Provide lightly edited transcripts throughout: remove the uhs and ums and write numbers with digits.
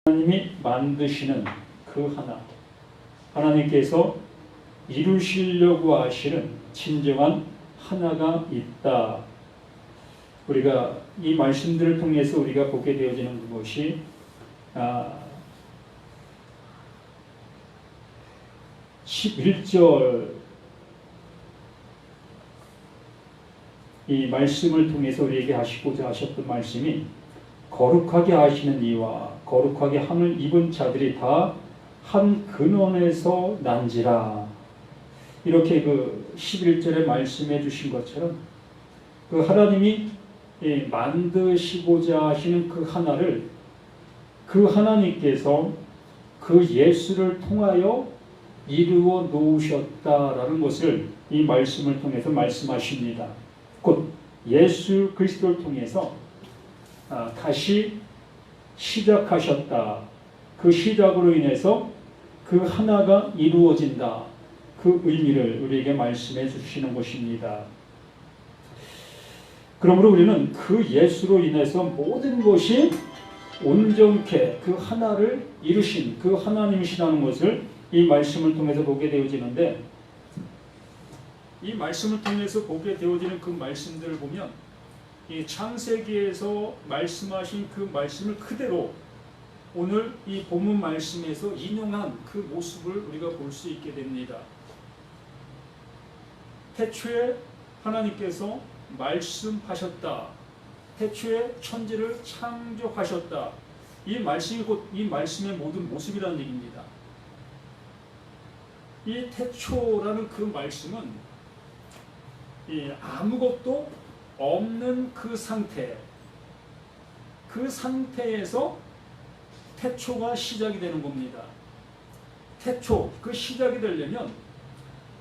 하나님이 만드시는 그 하나, 하나님께서 이루시려고 하시는 진정한 하나가 있다. 우리가 이 말씀들을 통해서 우리가 보게 되어지는 그것이 11절 이 말씀을 통해서 우리에게 하시고자 하셨던 말씀이 거룩하게 하시는 이와 거룩하게 함을 입은 자들이 다 한 근원에서 난지라. 이렇게 그 11절에 말씀해 주신 것처럼 그 하나님이 만드시고자 하시는 그 하나를 그 하나님께서 그 예수를 통하여 이루어 놓으셨다라는 것을 이 말씀을 통해서 말씀하십니다. 곧 예수 그리스도를 통해서 다시 시작하셨다. 그 시작으로 인해서 그 하나가 이루어진다. 그 의미를 우리에게 말씀해 주시는 것입니다. 그러므로 우리는 그 예수로 인해서 모든 것이 온전케 그 하나를 이루신 그 하나님이시라는 것을 이 말씀을 통해서 보게 되어지는데, 이 말씀을 통해서 보게 되어지는 그 말씀들을 보면 이 창세기에서 말씀하신 그 말씀을 그대로 오늘 이 본문 말씀에서 인용한 그 모습을 우리가 볼 수 있게 됩니다. 태초에 하나님께서 말씀하셨다. 태초에 천지를 창조하셨다. 이 말씀이 곧 이 말씀의 모든 모습이라는 얘기입니다. 이 태초라는 그 말씀은 아무것도 없는 그 상태, 그 상태에서 태초가 시작이 되는 겁니다. 태초, 그 시작이 되려면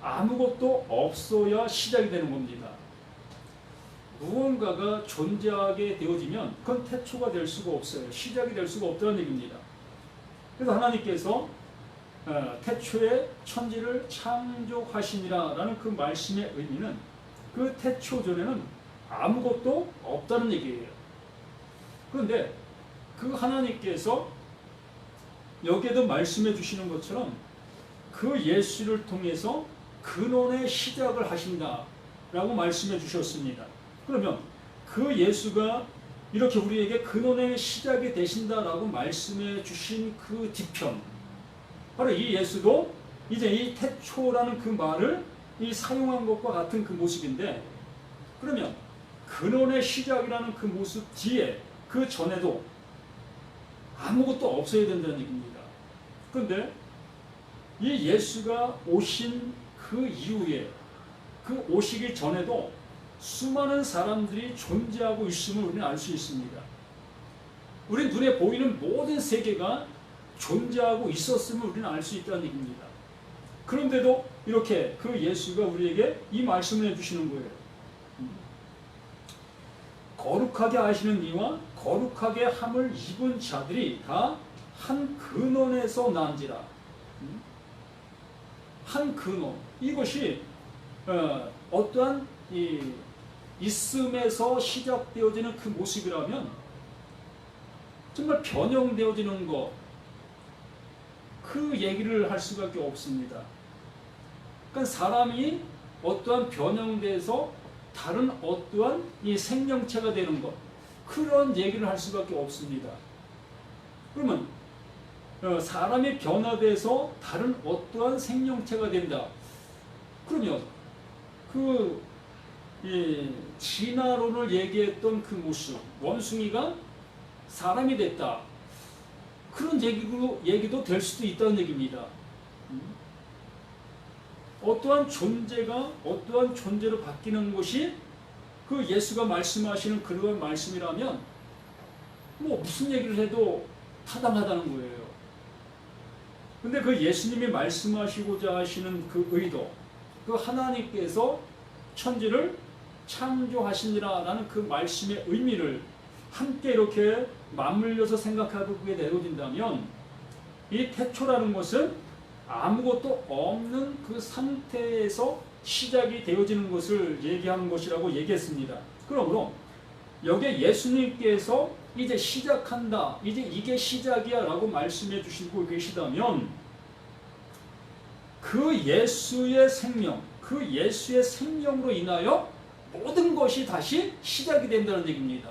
아무것도 없어야 시작이 되는 겁니다. 무언가가 존재하게 되어지면 그건 태초가 될 수가 없어요. 시작이 될 수가 없다는 얘기입니다. 그래서 하나님께서 태초에 천지를 창조하시니라라는 그 말씀의 의미는 그 태초 전에는 아무것도 없다는 얘기예요. 그런데 그 하나님께서 여기에도 말씀해 주시는 것처럼 그 예수를 통해서 근원의 시작을 하신다라고 말씀해 주셨습니다. 그러면 그 예수가 이렇게 우리에게 근원의 시작이 되신다라고 말씀해 주신 그 뒤편, 바로 이 예수도 이제 이 태초라는 그 말을 사용한 것과 같은 그 모습인데, 그러면 근원의 시작이라는 그 모습 뒤에 그 전에도 아무것도 없어야 된다는 얘기입니다. 그런데 이 예수가 오신 그 이후에, 그 오시기 전에도 수많은 사람들이 존재하고 있음을 우리는 알 수 있습니다. 우리 눈에 보이는 모든 세계가 존재하고 있었음을 우리는 알 수 있다는 얘기입니다. 그런데도 이렇게 그 예수가 우리에게 이 말씀을 해주시는 거예요. 거룩하게 하시는 이와 거룩하게 함을 입은 자들이 다 한 근원에서 난지라. 한 근원. 이것이 어떠한 있음에서 시작되어지는 그 모습이라면 정말 변형되어지는 것, 그 얘기를 할 수밖에 없습니다. 그러니까 사람이 어떠한 변형돼서 다른 어떠한 이 생명체가 되는 것, 그런 얘기를 할 수밖에 없습니다. 그러면 사람이 변화돼서 다른 어떠한 생명체가 된다. 그러면 그 진화론을 얘기했던 그 모습, 원숭이가 사람이 됐다. 그런 얘기도 될 수도 있다는 얘기입니다. 어떠한 존재가 어떠한 존재로 바뀌는 것이 그 예수가 말씀하시는 그러한 말씀이라면 뭐 무슨 얘기를 해도 타당하다는 거예요. 근데 그 예수님이 말씀하시고자 하시는 그 의도, 그 하나님께서 천지를 창조하시니라라는 그 말씀의 의미를 함께 이렇게 맞물려서 생각하게 되어진다면, 이 태초라는 것은 아무것도 없는 그 상태에서 시작이 되어지는 것을 얘기하는 것이라고 얘기했습니다. 그러므로 여기에 예수님께서 이제 시작한다, 이제 이게 시작이야 라고 말씀해 주시고 계시다면 그 예수의 생명, 그 예수의 생명으로 인하여 모든 것이 다시 시작이 된다는 얘기입니다.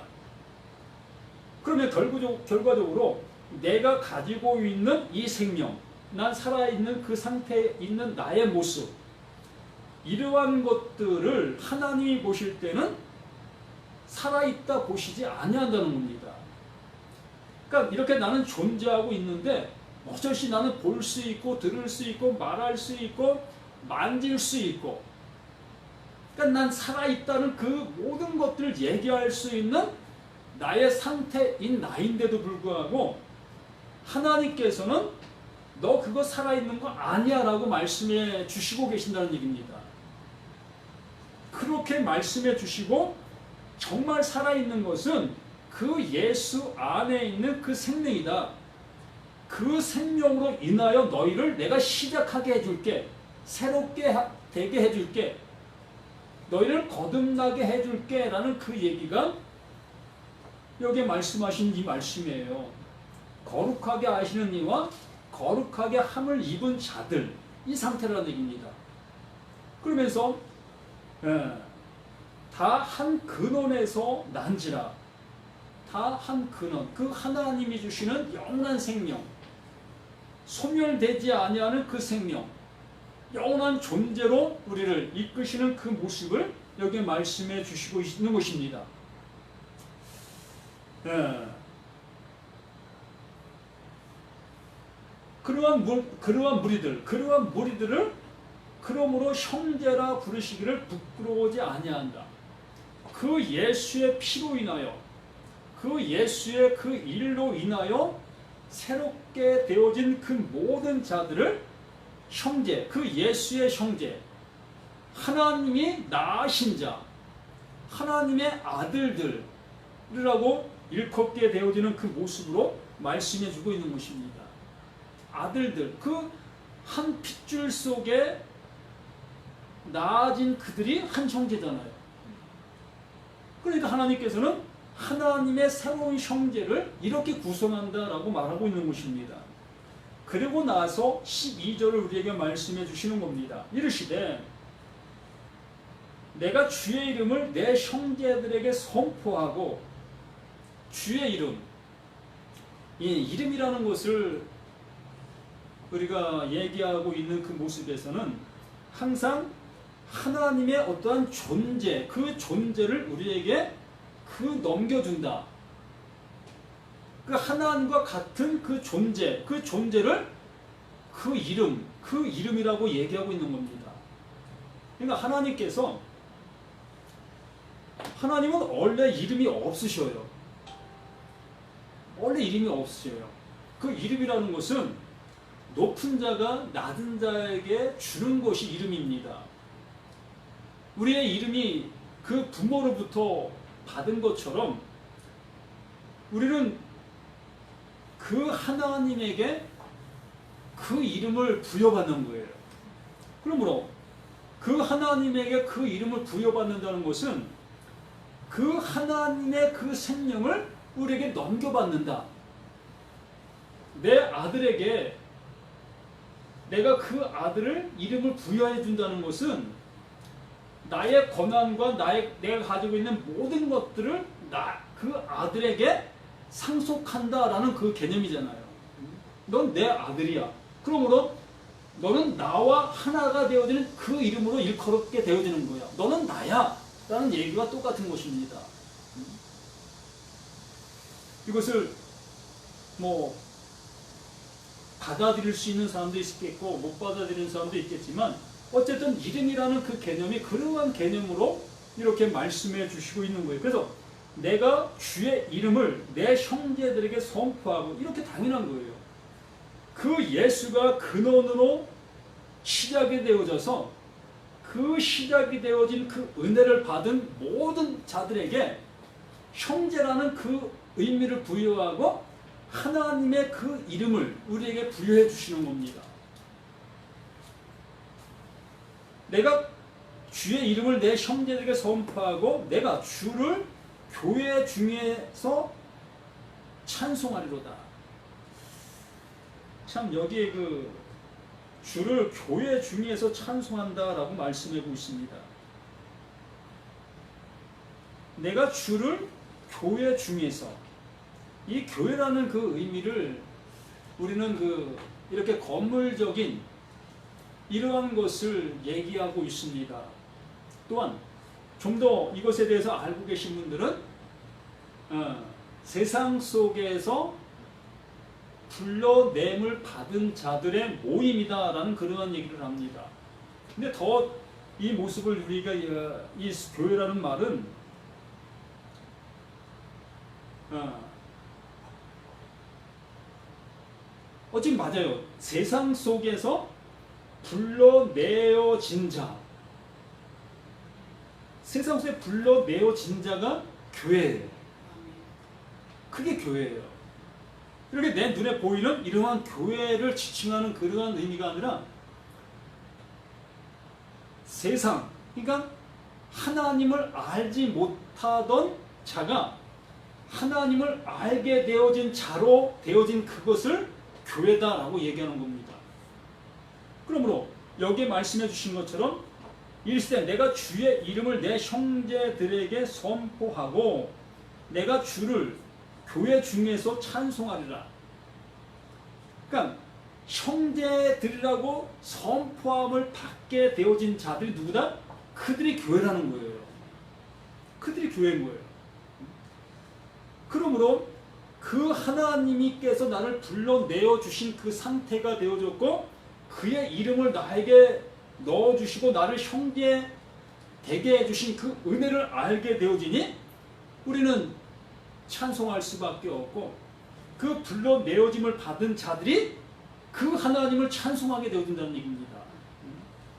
그러면 결과적으로 내가 가지고 있는 이 생명, 난 살아있는 그 상태에 있는 나의 모습, 이러한 것들을 하나님이 보실 때는 살아있다 보시지 아니한다는 겁니다. 그러니까 이렇게 나는 존재하고 있는데 어쩌시 나는 볼 수 있고 들을 수 있고 말할 수 있고 만질 수 있고, 그러니까 난 살아있다는 그 모든 것들을 얘기할 수 있는 나의 상태인 나인데도 불구하고 하나님께서는 너 그거 살아있는 거 아니야 라고 말씀해 주시고 계신다는 얘기입니다. 그렇게 말씀해 주시고 정말 살아있는 것은 그 예수 안에 있는 그 생명이다. 그 생명으로 인하여 너희를 내가 시작하게 해줄게, 새롭게 되게 해줄게, 너희를 거듭나게 해줄게 라는 그 얘기가 여기에 말씀하신 이 말씀이에요. 거룩하게 하시는 이와 거룩하게 함을 입은 자들, 이 상태라는 얘기입니다. 그러면서 다 한 근원에서 난지라, 다 한 근원, 그 하나님이 주시는 영원한 생명, 소멸되지 아니하는 그 생명, 영원한 존재로 우리를 이끄시는 그 모습을 여기에 말씀해 주시고 있는 것입니다. 그러한 무리들을 그러므로 형제라 부르시기를 부끄러워하지 아니한다. 그 예수의 피로 인하여, 그 예수의 그 일로 인하여 새롭게 되어진 그 모든 자들을 형제, 그 예수의 형제, 하나님이 낳으신 자, 하나님의 아들들이라고 일컫게 되어지는 그 모습으로 말씀해 주고 있는 것입니다. 아들들, 그 한 핏줄 속에 낳아진 그들이 한 형제잖아요. 그러니까 하나님께서는 하나님의 새로운 형제를 이렇게 구성한다라고 말하고 있는 것입니다. 그리고 나서 12절을 우리에게 말씀해 주시는 겁니다. 이르시되 내가 주의 이름을 내 형제들에게 선포하고, 주의 이름, 이 이름이라는 것을 우리가 얘기하고 있는 그 모습에서는 항상 하나님의 어떠한 존재, 그 존재를 우리에게 넘겨준다. 그 하나님과 같은 그 존재, 그 존재를 그 이름이라고 얘기하고 있는 겁니다. 그러니까 하나님은 원래 이름이 없으셔요. 원래 이름이 없으셔요. 그 이름이라는 것은 높은 자가 낮은 자에게 주는 것이 이름입니다. 우리의 이름이 그 부모로부터 받은 것처럼 우리는 그 하나님에게 그 이름을 부여받는 거예요. 그러므로 그 하나님에게 그 이름을 부여받는다는 것은 그 하나님의 그 생명을 우리에게 넘겨받는다. 내 아들에게 내가 그 아들을 이름을 부여해 준다는 것은 나의 권한과 내가 가지고 있는 모든 것들을 그 아들에게 상속한다라는 그 개념이잖아요. 넌 내 아들이야. 그러므로 너는 나와 하나가 되어지는 그 이름으로 일컬었게 되어지는 거야. 너는 나야 라는 얘기가 똑같은 것입니다. 이것을 받아들일 수 있는 사람도 있겠고 못 받아들이는 사람도 있겠지만 어쨌든 이름이라는 그 개념이 그러한 개념으로 이렇게 말씀해 주시고 있는 거예요. 그래서 내가 주의 이름을 내 형제들에게 선포하고, 이렇게 당연한 거예요. 그 예수가 근원으로 시작이 되어져서 그 시작이 되어진 그 은혜를 받은 모든 자들에게 형제라는 그 의미를 부여하고 하나님의 그 이름을 우리에게 부여해 주시는 겁니다. 내가 주의 이름을 내 형제들에게 선포하고 내가 주를 교회 중에서 찬송하리로다. 참 여기에 그 주를 교회 중에서 찬송한다라고 말씀하고 있습니다. 내가 주를 교회 중에서, 이 교회라는 그 의미를 우리는 그 이렇게 건물적인 이러한 것을 얘기하고 있습니다. 또한 좀 더 이것에 대해서 알고 계신 분들은 세상 속에서 불러냄을 받은 자들의 모임이다라는 그러한 얘기를 합니다. 근데 더 이 모습을 우리가 이 교회라는 말은 어찌 맞아요. 세상 속에서 불러내어진 자, 세상 속에 불러내어진 자가 교회예요. 그게 교회예요. 이렇게 내 눈에 보이는 이러한 교회를 지칭하는 그러한 의미가 아니라 세상, 그러니까 하나님을 알지 못하던 자가 하나님을 알게 되어진 자로 되어진 그것을 교회다라고 얘기하는 겁니다. 그러므로 여기에 말씀해 주신 것처럼 일시되 내가 주의 이름을 내 형제들에게 선포하고 내가 주를 교회 중에서 찬송하리라. 그러니까 형제들이라고 선포함을 받게 되어진 자들이 누구다? 그들이 교회라는 거예요. 그들이 교회인 거예요. 그러므로 그 하나님께서 나를 불러내어 주신 그 상태가 되어졌고 그의 이름을 나에게 넣어주시고 나를 형제 되게 해주신 그 은혜를 알게 되어지니 우리는 찬송할 수밖에 없고 그 불러내어짐을 받은 자들이 그 하나님을 찬송하게 되어진다는 얘기입니다.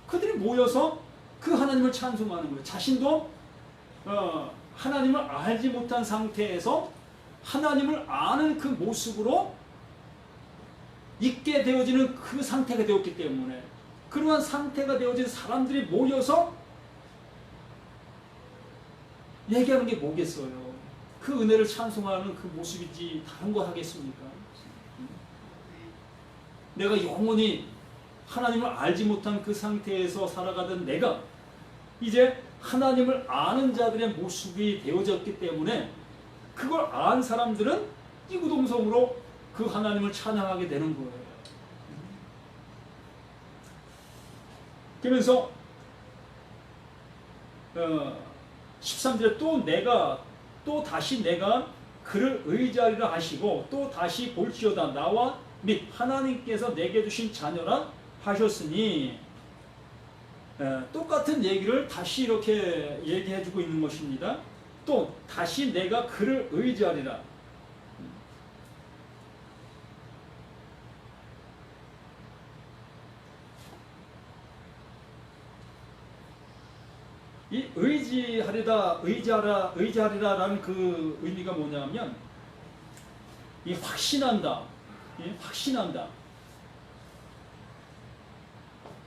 그들이 모여서 그 하나님을 찬송하는 거예요. 자신도 하나님을 알지 못한 상태에서 하나님을 아는 그 모습으로 있게 되어지는 그 상태가 되었기 때문에 그러한 상태가 되어진 사람들이 모여서 얘기하는 게 뭐겠어요? 그 은혜를 찬송하는 그 모습이지 다른 거 하겠습니까? 내가 영원히 하나님을 알지 못한 그 상태에서 살아가던 내가 이제 하나님을 아는 자들의 모습이 되어졌기 때문에 그걸 안 사람들은 이구동성으로 그 하나님을 찬양하게 되는 거예요. 그러면서 13절에 또 다시 내가 그를 의지하리라 하시고 또 다시 볼지어다 나와 및 하나님께서 내게 주신 자녀라 하셨으니 똑같은 얘기를 다시 이렇게 얘기해주고 있는 것입니다. 또 다시 내가 그를 의지하리라. 이 의지하리라라는 그 의미가 뭐냐면 이 확신한다. 확신한다.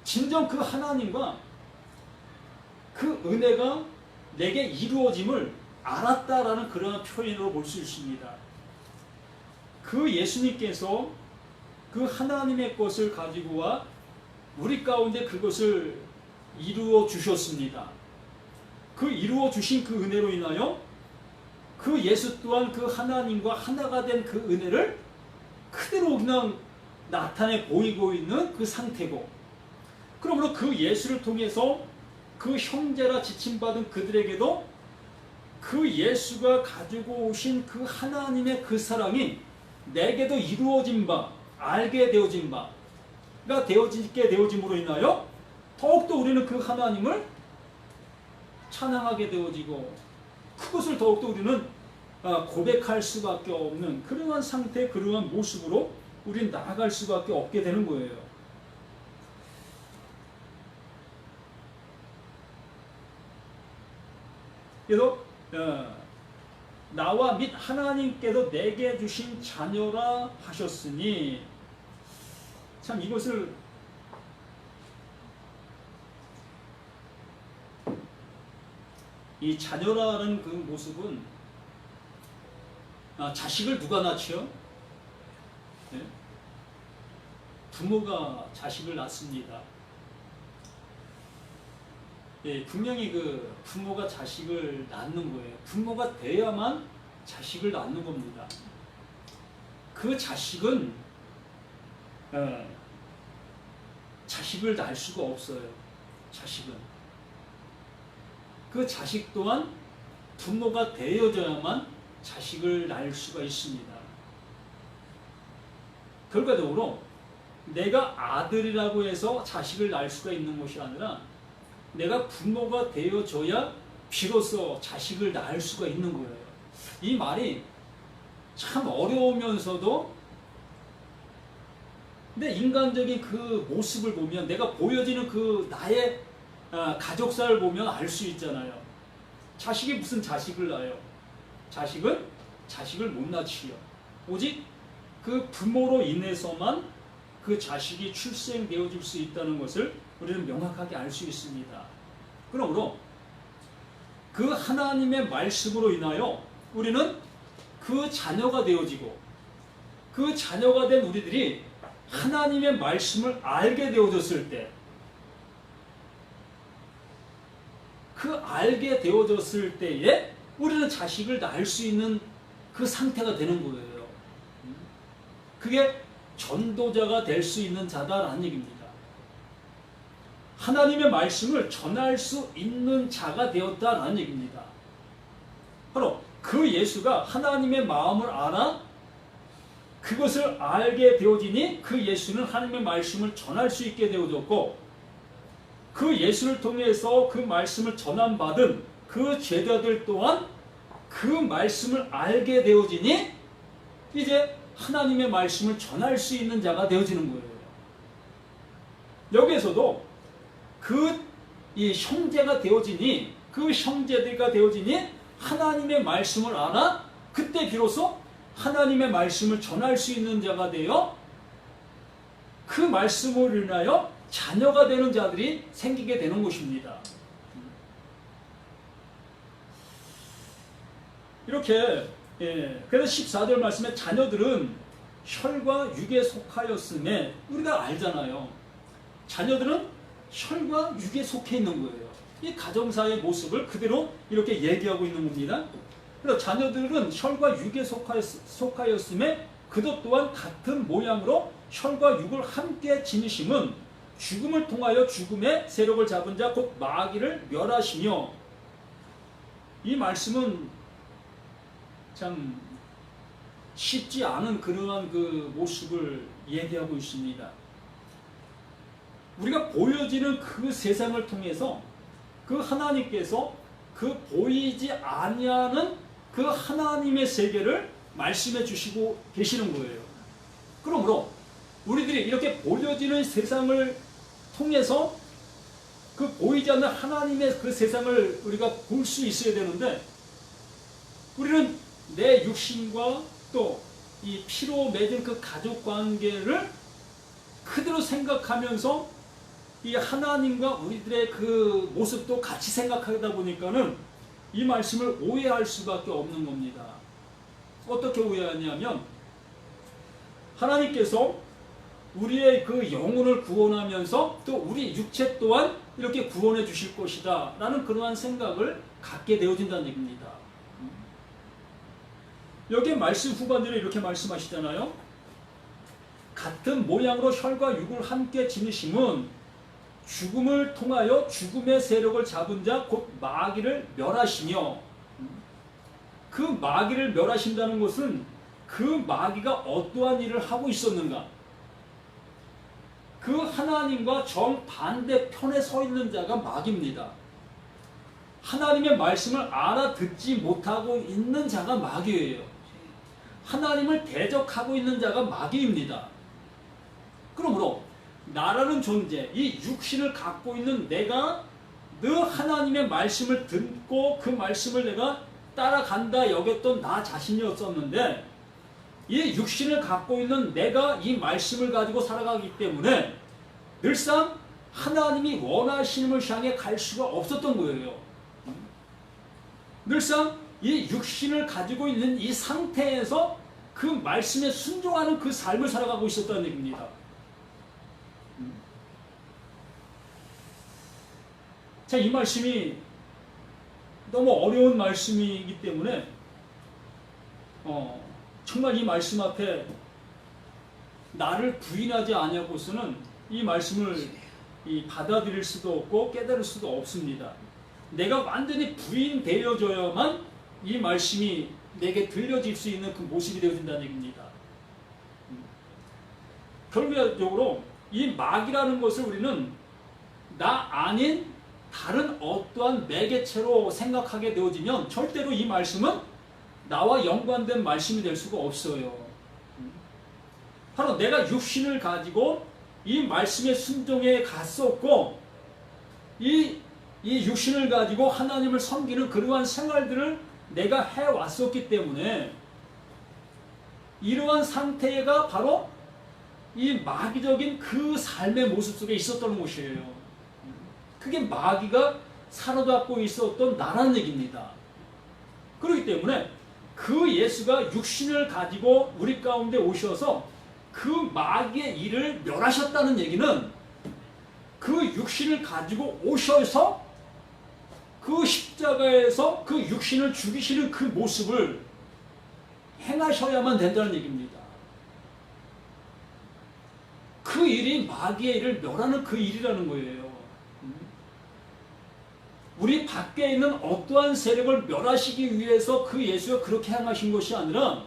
진정 그 하나님과 그 은혜가 내게 이루어짐을 알았다라는 그런 표현으로 볼 수 있습니다. 그 예수님께서 그 하나님의 것을 가지고 와 우리 가운데 그것을 이루어 주셨습니다. 그 이루어 주신 그 은혜로 인하여 그 예수 또한 그 하나님과 하나가 된 그 은혜를 그대로 그냥 나타내 보이고 있는 그 상태고, 그러므로 그 예수를 통해서 그 형제라 지침받은 그들에게도 그 예수가 가지고 오신 그 하나님의 그 사랑이 내게도 이루어진 바, 알게 되어진 바가 되어지게 되어짐으로 인하여 더욱더 우리는 그 하나님을 찬양하게 되어지고 그것을 더욱더 우리는 고백할 수밖에 없는 그러한 상태, 그러한 모습으로 우리는 나아갈 수밖에 없게 되는 거예요. 그래서 나와 및 하나님께서 내게 주신 자녀라 하셨으니, 참 이것을 이 자녀라는 그 모습은 자식을 누가 낳지요? 네? 부모가 자식을 낳습니다. 예, 분명히 그 부모가 자식을 낳는 거예요. 부모가 돼야만 자식을 낳는 겁니다. 그 자식은 자식을 낳을 수가 없어요. 자식은. 그 자식 또한 부모가 되어져야만 자식을 낳을 수가 있습니다. 결과적으로 내가 아들이라고 해서 자식을 낳을 수가 있는 것이 아니라 내가 부모가 되어져야 비로소 자식을 낳을 수가 있는 거예요. 이 말이 참 어려우면서도 근데 인간적인 그 모습을 보면 내가 보여지는 그 나의 가족사를 보면 알 수 있잖아요. 자식이 무슨 자식을 낳아요? 자식은 자식을 못 낳지요. 오직 그 부모로 인해서만 그 자식이 출생되어질 수 있다는 것을 우리는 명확하게 알 수 있습니다. 그러므로 그 하나님의 말씀으로 인하여 우리는 그 자녀가 되어지고 그 자녀가 된 우리들이 하나님의 말씀을 알게 되어졌을 때 그 알게 되어졌을 때에 우리는 자식을 낳을 수 있는 그 상태가 되는 거예요. 그게 전도자가 될 수 있는 자다라는 얘기입니다. 하나님의 말씀을 전할 수 있는 자가 되었다라는 얘기입니다. 바로 그 예수가 하나님의 마음을 알아 그것을 알게 되어지니 그 예수는 하나님의 말씀을 전할 수 있게 되어졌고 그 예수를 통해서 그 말씀을 전함받은 그 제자들 또한 그 말씀을 알게 되어지니 이제 하나님의 말씀을 전할 수 있는 자가 되어지는 거예요. 여기에서도 이 형제가 되어지니 그 형제들과 되어지니 하나님의 말씀을 알아 그때 비로소 하나님의 말씀을 전할 수 있는 자가 되어 그 말씀으로 인하여 자녀가 되는 자들이 생기게 되는 것입니다. 이렇게 그래서 14절 말씀에 자녀들은 혈과 육에 속하였음에 우리가 알잖아요. 자녀들은 혈과 육에 속해 있는 거예요. 이 가정사의 모습을 그대로 이렇게 얘기하고 있는 겁니다. 그래서 자녀들은 혈과 육에 속하였음에 그것 또한 같은 모양으로 혈과 육을 함께 지니심은 죽음을 통하여 죽음의 세력을 잡은 자 곧 마귀를 멸하시며 이 말씀은 참 쉽지 않은 그러한 그 모습을 얘기하고 있습니다. 우리가 보여지는 그 세상을 통해서 그 하나님께서 그 보이지 아니하는 그 하나님의 세계를 말씀해 주시고 계시는 거예요. 그러므로 우리들이 이렇게 보여지는 세상을 통해서 그 보이지 않는 하나님의 그 세상을 우리가 볼 수 있어야 되는데 우리는 내 육신과 또 이 피로 맺은 그 가족 관계를 그대로 생각하면서 이 하나님과 우리들의 그 모습도 같이 생각하다 보니까는 이 말씀을 오해할 수밖에 없는 겁니다. 어떻게 오해하냐면 하나님께서 우리의 그 영혼을 구원하면서 또 우리 육체 또한 이렇게 구원해 주실 것이다 라는 그러한 생각을 갖게 되어진다는 얘기입니다. 여기에 말씀 후반절에 이렇게 말씀하시잖아요. 같은 모양으로 혈과 육을 함께 지니심은 죽음을 통하여 죽음의 세력을 잡은 자 곧 마귀를 멸하시며 그 마귀를 멸하신다는 것은 그 마귀가 어떠한 일을 하고 있었는가? 그 하나님과 정반대편에 서 있는 자가 마귀입니다. 하나님의 말씀을 알아듣지 못하고 있는 자가 마귀예요. 하나님을 대적하고 있는 자가 마귀입니다. 그러므로 나라는 존재, 이 육신을 갖고 있는 내가 늘 하나님의 말씀을 듣고 그 말씀을 내가 따라간다 여겼던 나 자신이었었는데 이 육신을 갖고 있는 내가 이 말씀을 가지고 살아가기 때문에 늘상 하나님이 원하시는 것을 향해 갈 수가 없었던 거예요. 늘상 이 육신을 가지고 있는 이 상태에서 그 말씀에 순종하는 그 삶을 살아가고 있었다는 얘기입니다. 자, 이 말씀이 너무 어려운 말씀이기 때문에 정말 이 말씀 앞에 나를 부인하지 아니하고서는 이 말씀을 받아들일 수도 없고 깨달을 수도 없습니다. 내가 완전히 부인되어져야만 이 말씀이 내게 들려질 수 있는 그 모습이 되어진다는 얘기입니다. 결과적으로 이 막이라는 것을 우리는 나 아닌 다른 어떠한 매개체로 생각하게 되어지면 절대로 이 말씀은 나와 연관된 말씀이 될 수가 없어요. 바로 내가 육신을 가지고 이 말씀에 순종해 갔었고 이 육신을 가지고 하나님을 섬기는 그러한 생활들을 내가 해왔었기 때문에 이러한 상태가 바로 이 마귀적인 그 삶의 모습 속에 있었던 것이에요. 그게 마귀가 사로잡고 있었던 나라는 얘기입니다. 그렇기 때문에 그 예수가 육신을 가지고 우리 가운데 오셔서 그 마귀의 일을 멸하셨다는 얘기는 그 육신을 가지고 오셔서 그 십자가에서 그 육신을 죽이시는 그 모습을 행하셔야만 된다는 얘기입니다. 그 일이 마귀의 일을 멸하는 그 일이라는 거예요. 우리 밖에 있는 어떠한 세력을 멸하시기 위해서 그 예수가 그렇게 행하신 것이 아니라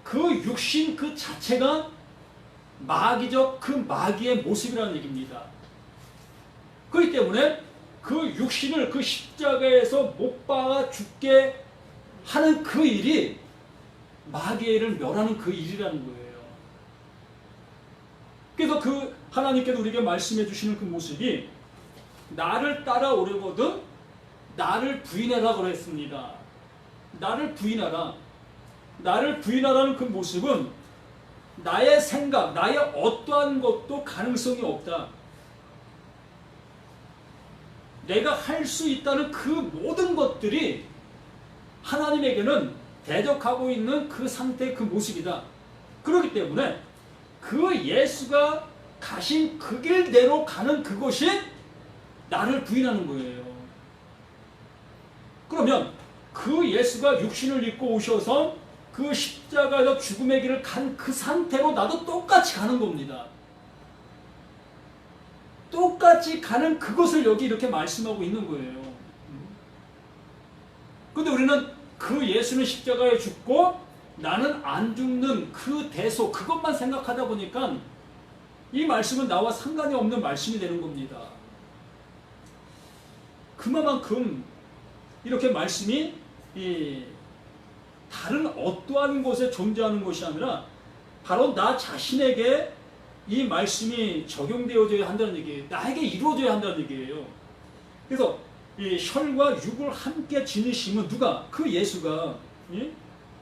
그 육신 그 자체가 마귀적 그 마귀의 모습이라는 얘기입니다. 그렇기 때문에 그 육신을 그 십자가에서 못 박아 죽게 하는 그 일이 마귀의 일을 멸하는 그 일이라는 거예요. 그래서 그 하나님께서 우리에게 말씀해 주시는 그 모습이 나를 따라오려거든 나를 부인하라 그랬습니다. 나를 부인하라. 나를 부인하라는 그 모습은 나의 생각, 나의 어떠한 것도 가능성이 없다. 내가 할 수 있다는 그 모든 것들이 하나님에게는 대적하고 있는 그 상태의 그 모습이다. 그렇기 때문에 그 예수가 가신 그 길대로 가는 그것이 나를 부인하는 거예요. 그러면 그 예수가 육신을 입고 오셔서 그 십자가에서 죽음의 길을 간 그 상태로 나도 똑같이 가는 겁니다. 똑같이 가는 그것을 여기 이렇게 말씀하고 있는 거예요. 근데 우리는 그 예수는 십자가에 죽고 나는 안 죽는 그 대소 그것만 생각하다 보니까 이 말씀은 나와 상관이 없는 말씀이 되는 겁니다. 그만큼 이렇게 말씀이 다른 어떠한 곳에 존재하는 것이 아니라 바로 나 자신에게 이 말씀이 적용되어져야 한다는 얘기예요. 나에게 이루어져야 한다는 얘기예요. 그래서 이 혈과 육을 함께 지니심은 누가? 그 예수가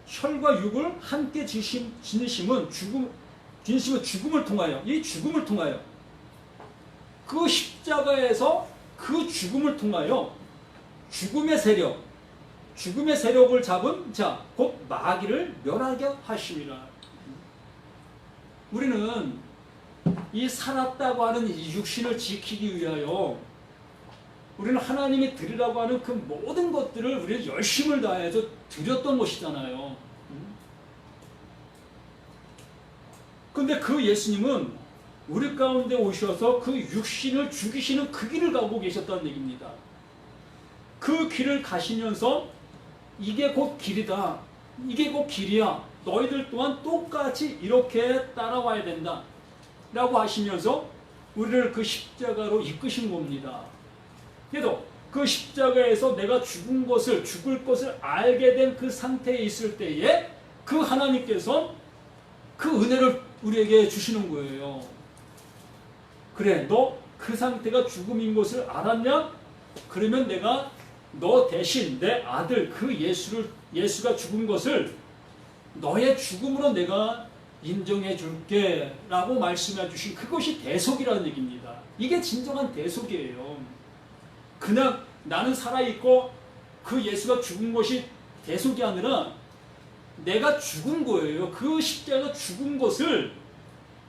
혈과 육을 함께 지니심은 죽음을 통하여 이 죽음을 통하여 그 십자가에서 그 죽음을 통하여 죽음의 세력을 잡은 자, 곧 마귀를 멸하게 하심이라. 우리는 이 살았다고 하는 이 육신을 지키기 위하여 우리는 하나님이 드리라고 하는 그 모든 것들을 우리는 열심을 다해서 드렸던 것이잖아요. 그런데 그 예수님은 우리 가운데 오셔서 그 육신을 죽이시는 그 길을 가고 계셨다는 얘기입니다. 그 길을 가시면서 이게 곧 길이다. 이게 곧 길이야. 너희들 또한 똑같이 이렇게 따라와야 된다. 라고 하시면서 우리를 그 십자가로 이끄신 겁니다. 그래도 그 십자가에서 내가 죽을 것을 알게 된 그 상태에 있을 때에 그 하나님께서 그 은혜를 우리에게 주시는 거예요. 그래, 너 그 상태가 죽음인 것을 알았냐? 그러면 내가 너 대신 내 아들 그 예수가 죽은 것을 너의 죽음으로 내가 인정해 줄게 라고 말씀해 주신 그것이 대속이라는 얘기입니다. 이게 진정한 대속이에요. 그냥 나는 살아있고 그 예수가 죽은 것이 대속이 아니라 내가 죽은 거예요. 그 십자가 죽은 것을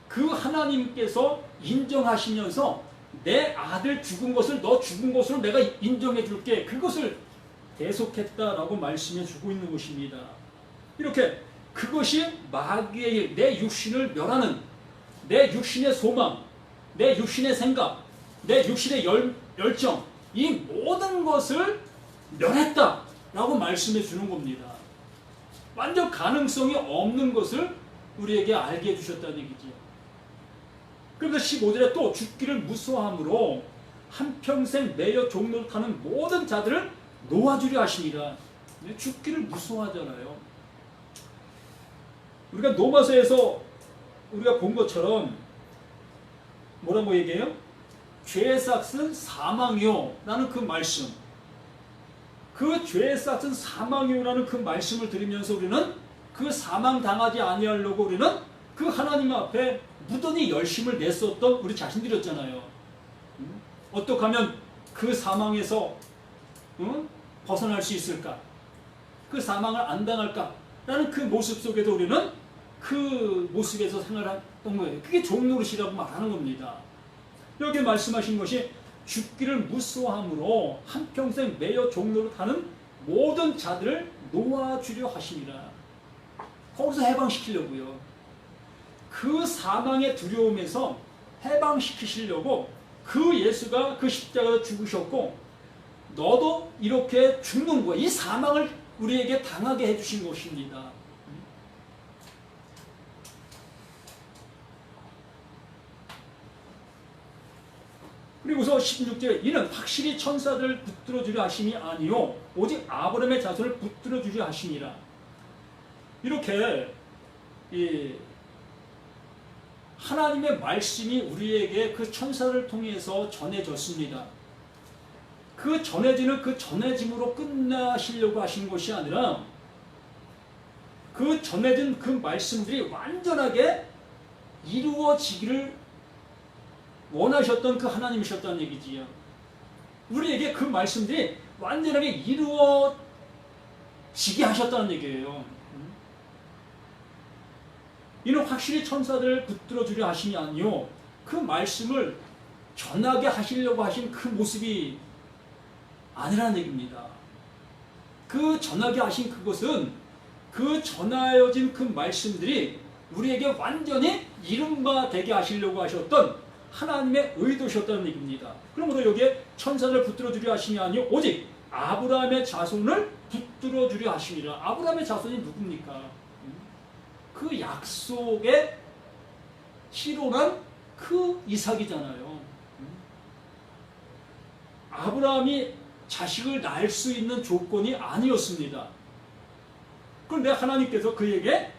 그 하나님께서 인정하시면서 내 아들 죽은 것을 너 죽은 것으로 내가 인정해 줄게. 그것을 대속했다라고 말씀해 주고 있는 것입니다. 이렇게 그것이 마귀의 일, 내 육신을 멸하는, 내 육신의 소망, 내 육신의 생각, 내 육신의 열정, 이 모든 것을 멸했다라고 말씀해 주는 겁니다. 완전 가능성이 없는 것을 우리에게 알게 해주셨다는 얘기죠. 그래서 15절에 또 죽기를 무서워함으로 한평생 매여 종로를 타는 모든 자들을 놓아주려 하시니라. 죽기를 무서워하잖아요. 우리가 로마서에서 우리가 본 것처럼 뭐라고 얘기해요? 죄의 삭은 사망이요 라는 그 말씀, 그 죄의 삭은 사망이요 라는 그 말씀을 들으면서 우리는 그 사망 당하지 아니하려고 우리는 그 하나님 앞에 무던히 열심을 냈었던 우리 자신들이었잖아요. 어떻게 하면 그 사망에서 벗어날 수 있을까? 그 사망을 안 당할까? 라는 그 모습 속에도 우리는 그 모습에서 생활했던 거예요. 그게 종노릇이라고 말하는 겁니다. 여기 말씀하신 것이 죽기를 무서워함으로 한평생 매여 종노릇하는 모든 자들을 놓아주려 하시니라. 거기서 해방시키려고요. 그 사망의 두려움에서 해방시키시려고 그 예수가 그 십자가에 죽으셨고 너도 이렇게 죽는 거야. 이 사망을 우리에게 당하게 해주신 것입니다. 그리고서 16절에 이는 확실히 천사들을 붙들어 주려 하심이 아니요 오직 아브라함의 자손을 붙들어 주려 하심이라. 이렇게 하나님의 말씀이 우리에게 그 천사를 통해서 전해졌습니다. 그 전해지는 그 전해짐으로 끝나시려고 하신 것이 아니라 그 전해진 그 말씀들이 완전하게 이루어지기를 원하셨던 그 하나님이셨다는 얘기지요. 우리에게 그 말씀들이 완전하게 이루어지게 하셨다는 얘기예요. 이는 확실히 천사들을 붙들어 주려 하심이 아니요 그 말씀을 전하게 하시려고 하신 그 모습이 아니라는 얘기입니다. 그 전하게 하신 그것은 그 전하여진 그 말씀들이 우리에게 완전히 이룬 바 되게 하시려고 하셨던 하나님의 의도셨다는 얘기입니다. 그러므로 여기에 천사를 붙들어 주려 하심이 아니요 오직 아브라함의 자손을 붙들어 주려 하심이라. 아브라함의 자손이 누굽니까? 그 약속의 실현한 그 이삭이잖아요. 아브라함이 자식을 낳을 수 있는 조건이 아니었습니다. 그런데 하나님께서 그에게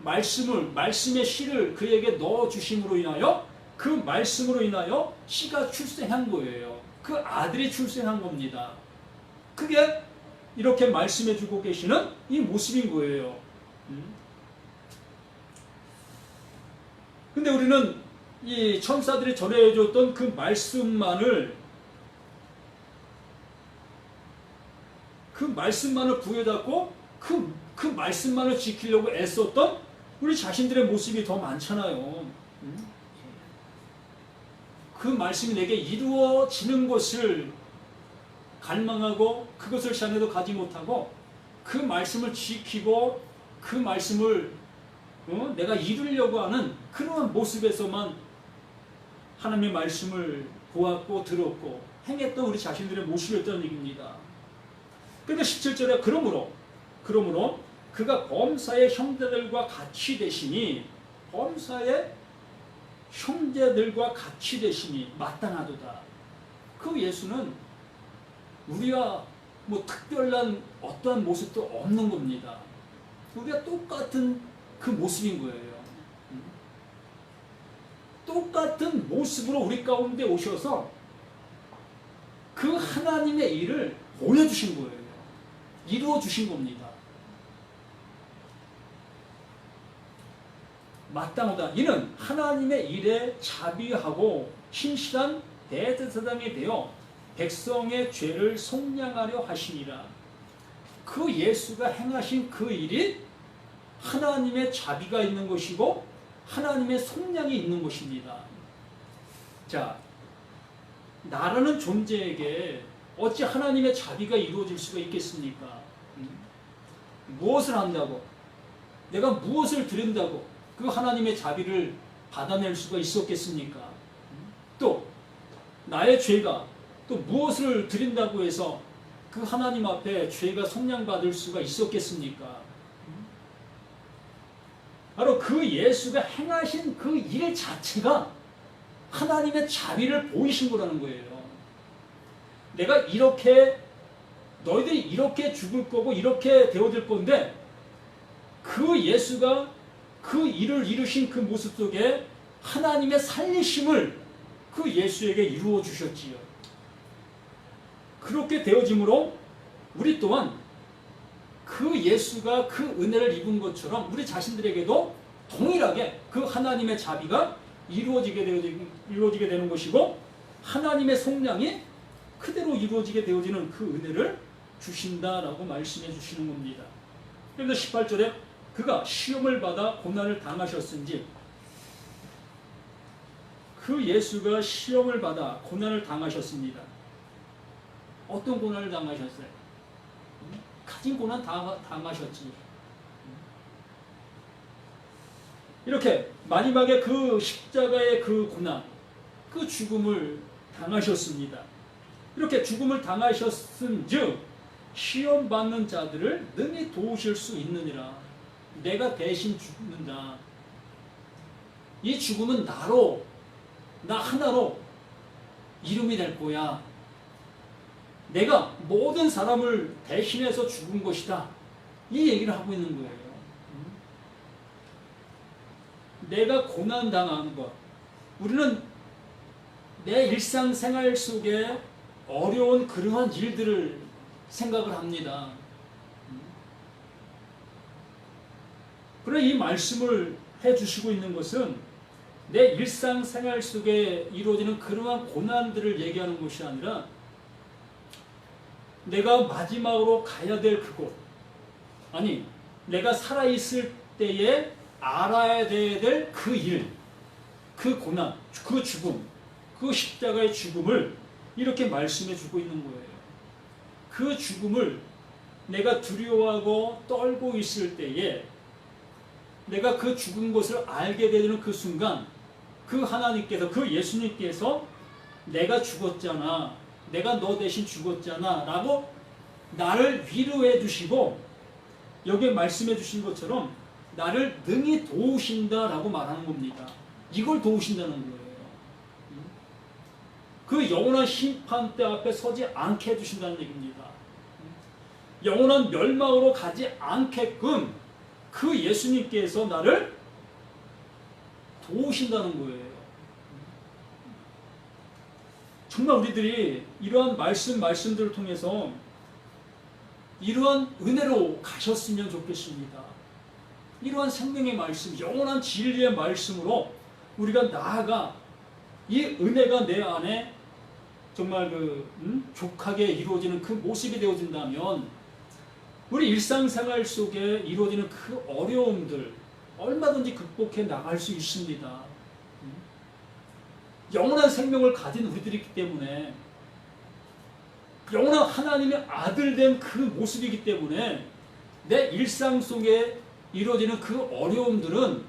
말씀의 씨를 그에게 넣어주심으로 인하여 그 말씀으로 인하여 씨가 출생한 거예요. 그 아들이 출생한 겁니다. 그게 이렇게 말씀해주고 계시는 이 모습인 거예요. 근데 우리는 이 천사들이 전해줬던 그 말씀만을 부여잡고 그 말씀만을 지키려고 애썼던 우리 자신들의 모습이 더 많잖아요. 그 말씀이 내게 이루어지는 것을 갈망하고 그것을 자녀도 가지 못하고 그 말씀을 지키고 그 말씀을 내가 이루려고 하는 그러한 모습에서만 하나님의 말씀을 보았고 들었고 행했던 우리 자신들의 모습이었다는 얘기입니다. 그런데 17절에 그러므로 그가 범사의 형제들과 같이 되시니 범사의 형제들과 같이 되시니 마땅하도다. 그 예수는 우리와 뭐 특별한 어떠한 모습도 없는 겁니다. 우리가 똑같은 그 모습인 거예요. 똑같은 모습으로 우리 가운데 오셔서 그 하나님의 일을 보여주신 거예요. 이루어 주신 겁니다. 마땅하다. 이는 하나님의 일에 자비하고 신실한 대제사장이 되어 백성의 죄를 속량하려 하시니라. 그 예수가 행하신 그 일이 하나님의 자비가 있는 것이고 하나님의 속량이 있는 것입니다. 자, 나라는 존재에게 어찌 하나님의 자비가 이루어질 수가 있겠습니까? 무엇을 한다고, 내가 무엇을 드린다고 그 하나님의 자비를 받아낼 수가 있었겠습니까? 또 나의 죄가 또 무엇을 드린다고 해서 그 하나님 앞에 죄가 속량받을 수가 있었겠습니까? 바로 그 예수가 행하신 그 일 자체가 하나님의 자비를 보이신 거라는 거예요. 내가 이렇게, 너희들이 이렇게 죽을 거고 이렇게 되어질 건데 그 예수가 그 일을 이루신 그 모습 속에 하나님의 살리심을 그 예수에게 이루어 주셨지요. 그렇게 되어짐으로 우리 또한 그 예수가 그 은혜를 입은 것처럼 우리 자신들에게도 동일하게 그 하나님의 자비가 이루어지게 되는 것이고 하나님의 속량이 그대로 이루어지게 되어지는 그 은혜를 주신다라고 말씀해 주시는 겁니다. 그래서 18절에 그가 시험을 받아 고난을 당하셨은지, 그 예수가 시험을 받아 고난을 당하셨습니다. 어떤 고난을 당하셨어요? 가진 고난 당하셨지. 이렇게 마지막에 그 십자가의 그 고난, 그 죽음을 당하셨습니다. 이렇게 죽음을 당하셨은즉 시험 받는 자들을 능히 도우실 수 있느니라. 내가 대신 죽는다. 이 죽음은 나 하나로 이름이 될 거야. 내가 모든 사람을 대신해서 죽은 것이다. 이 얘기를 하고 있는 거예요. 내가 고난당하는 것, 우리는 내 일상생활 속에 어려운 그러한 일들을 생각을 합니다. 그러나 이 말씀을 해주시고 있는 것은 내 일상생활 속에 이루어지는 그러한 고난들을 얘기하는 것이 아니라 내가 마지막으로 가야 될 그곳, 아니 내가 살아있을 때에 알아야 될 그 일, 그 고난, 그 죽음, 그 십자가의 죽음을 이렇게 말씀해 주고 있는 거예요. 그 죽음을 내가 두려워하고 떨고 있을 때에 내가 그 죽은 것을 알게 되는 그 순간 그 하나님께서, 그 예수님께서 내가 죽었잖아, 내가 너 대신 죽었잖아 라고 나를 위로해 주시고 여기에 말씀해 주신 것처럼 나를 능히 도우신다라고 말하는 겁니다. 이걸 도우신다는 거예요. 그 영원한 심판대 앞에 서지 않게 해주신다는 얘기입니다. 영원한 멸망으로 가지 않게끔 그 예수님께서 나를 도우신다는 거예요. 정말 우리들이 이러한 말씀들을 통해서 이러한 은혜로 가셨으면 좋겠습니다. 이러한 생명의 말씀, 영원한 진리의 말씀으로 우리가 나아가 이 은혜가 내 안에 정말 족하게 이루어지는 그 모습이 되어진다면 우리 일상생활 속에 이루어지는 그 어려움들 얼마든지 극복해 나갈 수 있습니다. 영원한 생명을 가진 우리들이기 때문에, 영원한 하나님의 아들 된 그 모습이기 때문에 내 일상 속에 이루어지는 그 어려움들은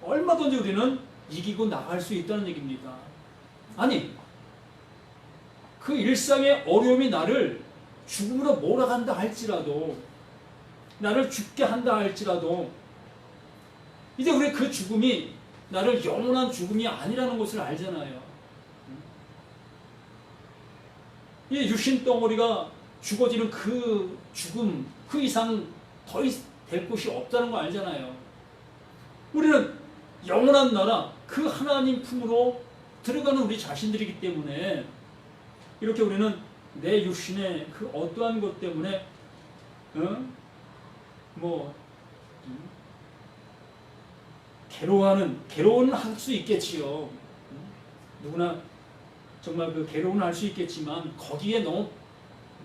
얼마든지 우리는 이기고 나갈 수 있다는 얘기입니다. 아니, 그 일상의 어려움이 나를 죽음으로 몰아간다 할지라도, 나를 죽게 한다 할지라도 이제 우리 그 죽음이 나를 영원한 죽음이 아니라는 것을 알잖아요. 이 육신 덩어리가 죽어지는 그 죽음, 그 이상 더 될 곳이 없다는 거 알잖아요. 우리는 영원한 나라, 그 하나님 품으로 들어가는 우리 자신들이기 때문에 이렇게 우리는 내 육신의 그 어떠한 것 때문에 괴로워는 할 수 있겠지요. 누구나 정말 그 괴로움은 할 수 있겠지만 거기에 너무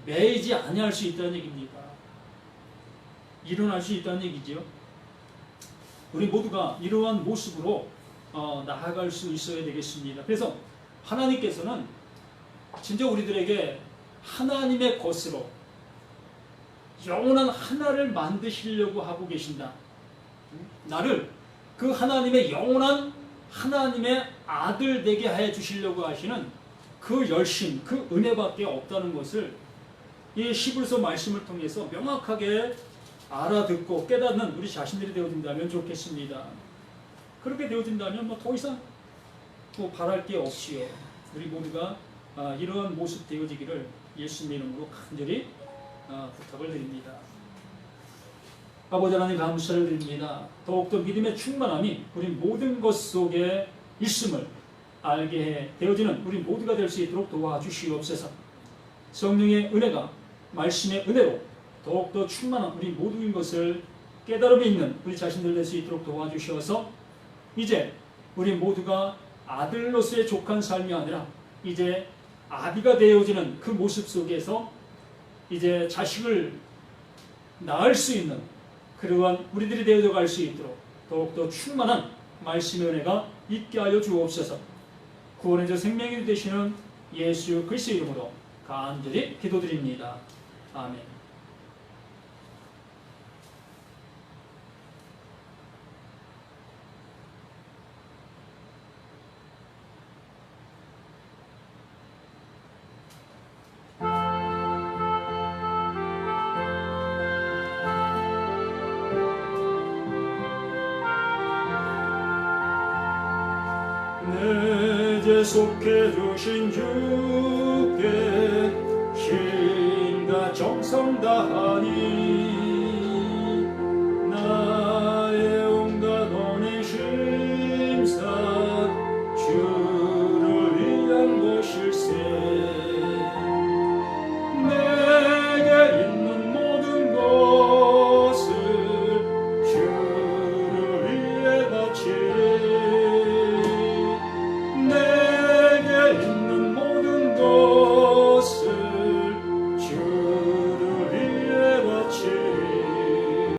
매이지 아니할 수 있다는 얘기입니다. 일어날 수 있다는 얘기지요. 우리 모두가 이러한 모습으로 나아갈 수 있어야 되겠습니다. 그래서 하나님께서는 진짜 우리들에게 하나님의 것으로 영원한 하나를 만드시려고 하고 계신다. 나를 그 하나님의 영원한 하나님의 아들 되게 해 주시려고 하시는 그 열심, 그 은혜밖에 없다는 것을 이 히브리서 말씀을 통해서 명확하게 알아듣고 깨닫는 우리 자신들이 되어진다면 좋겠습니다. 그렇게 되어진다면 뭐 더 이상 뭐 바랄 게 없지요. 우리 모두가 이러한 모습 되어지기를 예수님의 이름으로 간절히 부탁을 드립니다. 아버지 하나님 감사를 드립니다. 더욱더 믿음의 충만함이 우리 모든 것 속에 있음을 알게 해 되어지는 우리 모두가 될 수 있도록 도와주시옵소서. 성령의 은혜가 말씀의 은혜로 더욱더 충만한 우리 모두인 것을 깨달음이 있는 우리 자신들 될 수 있도록 도와주셔서 이제 우리 모두가 아들로서의 족한 삶이 아니라 이제 아비가 되어지는 그 모습 속에서 이제 자식을 낳을 수 있는 그러한 우리들이 되어져 갈 수 있도록 더욱더 충만한 말씀의 은혜가 있게 하여 주옵소서. 구원의 저 생명이 되시는 예수 그리스도의 이름으로 간절히 기도드립니다. 아멘. 내 죄 속해 주신 주께 신과 정성 다하니